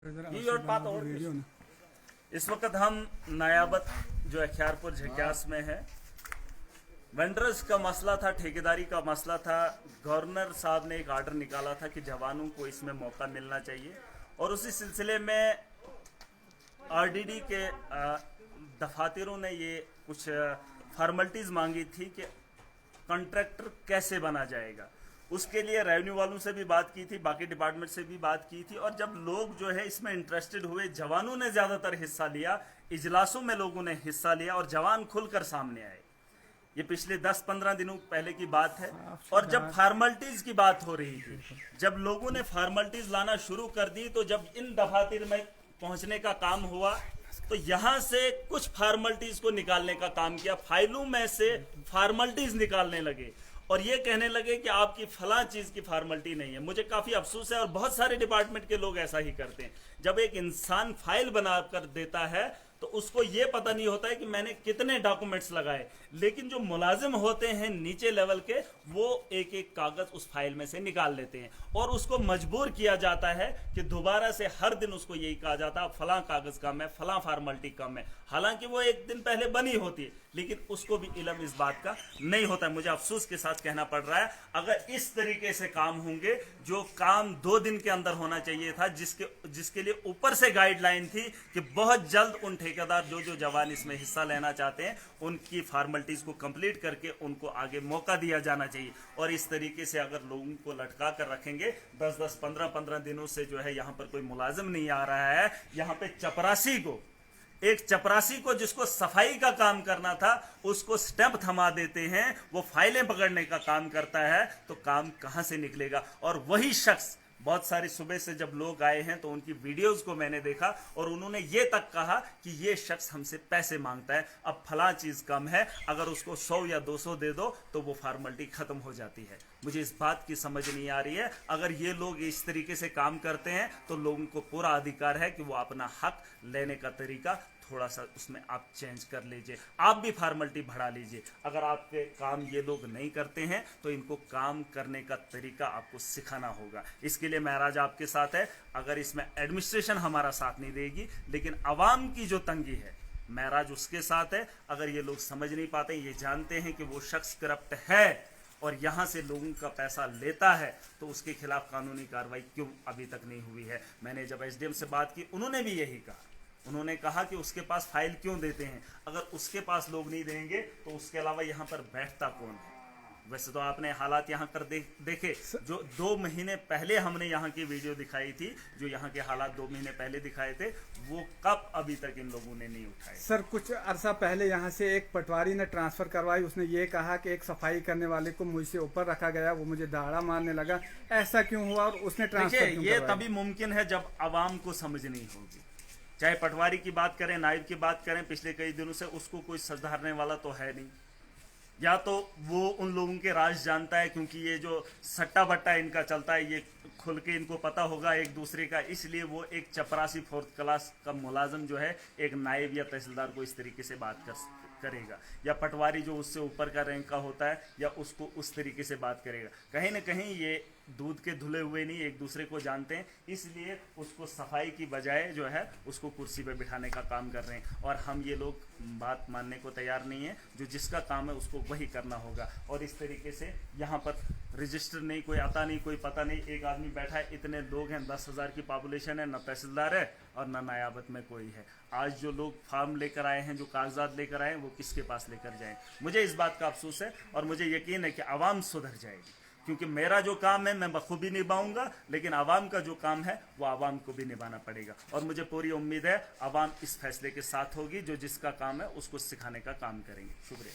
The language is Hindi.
ये और बात और इस वक्त हम नायाबत जो अख्यारपुर झक्यास में है। वेंडर्स का मसला था, ठेकेदारी का मसला था। गवर्नर साहब ने एक आर्डर निकाला था कि जवानों को इसमें मौका मिलना चाहिए और उसी सिलसिले में आरडीडी के दफातरों ने ये कुछ फॉर्मेलिटीज़ मांगी थी कि कॉन्ट्रैक्टर कैसे बना जाएगा। उसके लिए रेवेन्यू वालों से भी बात की थी, बाकी डिपार्टमेंट से भी बात की थी। और जब लोग जो है इसमें इंटरेस्टेड हुए, जवानों ने ज़्यादातर हिस्सा लिया, इजलासों में लोगों ने हिस्सा लिया और जवान खुलकर सामने आए। ये पिछले 10-15 दिनों पहले की बात है। और जब फार्मेलिटीज़ की बात हो रही थी, जब लोगों ने फार्मेलिटीज़ लाना शुरू कर दी, तो जब इन दफातर में पहुंचने का काम हुआ तो यहां से कुछ फार्मेलिटीज़ को निकालने का काम किया। फाइलों में से फार्मेलिटीज़ निकालने लगे और ये कहने लगे कि आपकी फलां चीज़ की फार्मेलिटी नहीं है। मुझे काफ़ी अफसोस है और बहुत सारे डिपार्टमेंट के लोग ऐसा ही करते हैं। जब एक इंसान फाइल बना कर देता है तो उसको ये पता नहीं होता है कि मैंने कितने डॉक्यूमेंट्स लगाए, लेकिन जो मुलाजिम होते हैं नीचे लेवल के, वो एक एक कागज़ उस फाइल में से निकाल लेते हैं और उसको मजबूर किया जाता है कि दोबारा से हर दिन उसको यही कहा जाता है फलां कागज़ कम है, फलां फार्मेलिटी कम है। हालांकि वो एक दिन पहले बनी होती है, लेकिन उसको भी इल्म इस बात का नहीं होता है। मुझे अफसोस के साथ कहना पड़ रहा है, अगर इस तरीके से काम होंगे, जो काम 2 दिन के अंदर होना चाहिए था, जिसके लिए ऊपर से गाइडलाइन थी कि बहुत जल्द उन ठेकेदार जो जवान इसमें हिस्सा लेना चाहते हैं उनकी फार्मेलिटीज़ को कंप्लीट करके उनको आगे मौका दिया जाना चाहिए। और इस तरीके से अगर लोगों को लटका कर रखेंगे, 10-10, 15-15 दिनों से जो है यहाँ पर कोई मुलाजिम नहीं आ रहा है। यहाँ पे चपरासी को जिसको सफाई का काम करना था, उसको स्टैंप थमा देते हैं, वो फाइलें पकड़ने का काम करता है, तो काम कहां से निकलेगा। और वही शख्स, बहुत सारी सुबह से जब लोग आए हैं तो उनकी वीडियोस को मैंने देखा और उन्होंने ये तक कहा कि ये शख्स हमसे पैसे मांगता है, अब फला चीज़ कम है, अगर उसको 100 या 200 दे दो तो वो फार्मेलिटी ख़त्म हो जाती है। मुझे इस बात की समझ नहीं आ रही है। अगर ये लोग इस तरीके से काम करते हैं तो लोगों को पूरा अधिकार है कि वो अपना हक लेने का तरीका थोड़ा सा उसमें आप चेंज कर लीजिए, आप भी फार्मेलिटी बढ़ा लीजिए। अगर आपके काम ये लोग नहीं करते हैं तो इनको काम करने का तरीका आपको सिखाना होगा। इसके लिए महराज आपके साथ है। अगर इसमें एडमिनिस्ट्रेशन हमारा साथ नहीं देगी, लेकिन आवाम की जो तंगी है, महराज उसके साथ है। अगर ये लोग समझ नहीं पाते, ये जानते हैं कि वो शख्स करप्ट है और यहाँ से लोगों का पैसा लेता है, तो उसके खिलाफ कानूनी कार्रवाई क्यों अभी तक नहीं हुई है। मैंने जब एसडीएम से बात की, उन्होंने भी यही कहा। उन्होंने कहा कि उसके पास फाइल क्यों देते हैं, अगर उसके पास लोग नहीं देंगे तो उसके अलावा यहाँ पर बैठता कौन है। वैसे तो आपने हालात यहाँ पर देखे, जो 2 महीने पहले हमने यहाँ की वीडियो दिखाई थी, जो यहाँ के हालात 2 महीने पहले दिखाए थे, वो कब अभी तक इन लोगों ने नहीं उठाए। सर, कुछ अरसा पहले यहाँ से एक पटवारी ने ट्रांसफर करवाई। उसने ये कहा कि एक सफाई करने वाले को मुझसे ऊपर रखा गया, वो मुझे दाड़ा मारने लगा। ऐसा क्यों हुआ और उसने ट्रांसफर क्यों ये तभी मुमकिन है जब आवाम को समझनी होगी। चाहे पटवारी की बात करें, नायब की बात करें, पिछले कई दिनों से उसको कोई सुधारने वाला तो है नहीं। या तो वो उन लोगों के राज जानता है, क्योंकि ये जो सट्टा बट्टा इनका चलता है ये खुल के इनको पता होगा एक दूसरे का, इसलिए वो एक चपरासी 4th क्लास का मुलाजिम जो है एक नायब या तहसीलदार को इस तरीके से बात करेगा, या पटवारी जो उससे ऊपर का रैंक का होता है या उसको उस तरीके से बात करेगा। कहीं ना कहीं ये दूध के धुले हुए नहीं, एक दूसरे को जानते हैं, इसलिए उसको सफाई की बजाय जो है उसको कुर्सी पे बिठाने का काम कर रहे हैं। और हम ये लोग बात मानने को तैयार नहीं है। जो जिसका काम है उसको वही करना होगा। और इस तरीके से यहाँ पर रजिस्टर नहीं, कोई आता नहीं, कोई पता नहीं, एक आदमी बैठा है, इतने लोग हैं, 10,000 की पॉपुलेशन है, ना तहसीलदार है और ना नायाबत में कोई है। आज जो लोग फार्म लेकर आए हैं, जो कागजात लेकर आए हैं, वो किसके पास लेकर जाएं। मुझे इस बात का अफसोस है और मुझे यकीन है कि आवाम सुधर जाएगी, क्योंकि मेरा जो काम है मैं बखूबी निभाऊंगा, लेकिन आवाम का जो काम है वो आवाम को भी निभाना पड़ेगा। और मुझे पूरी उम्मीद है आवाम इस फैसले के साथ होगी, जो जिसका काम है उसको सिखाने का काम करेंगे। शुक्रिया।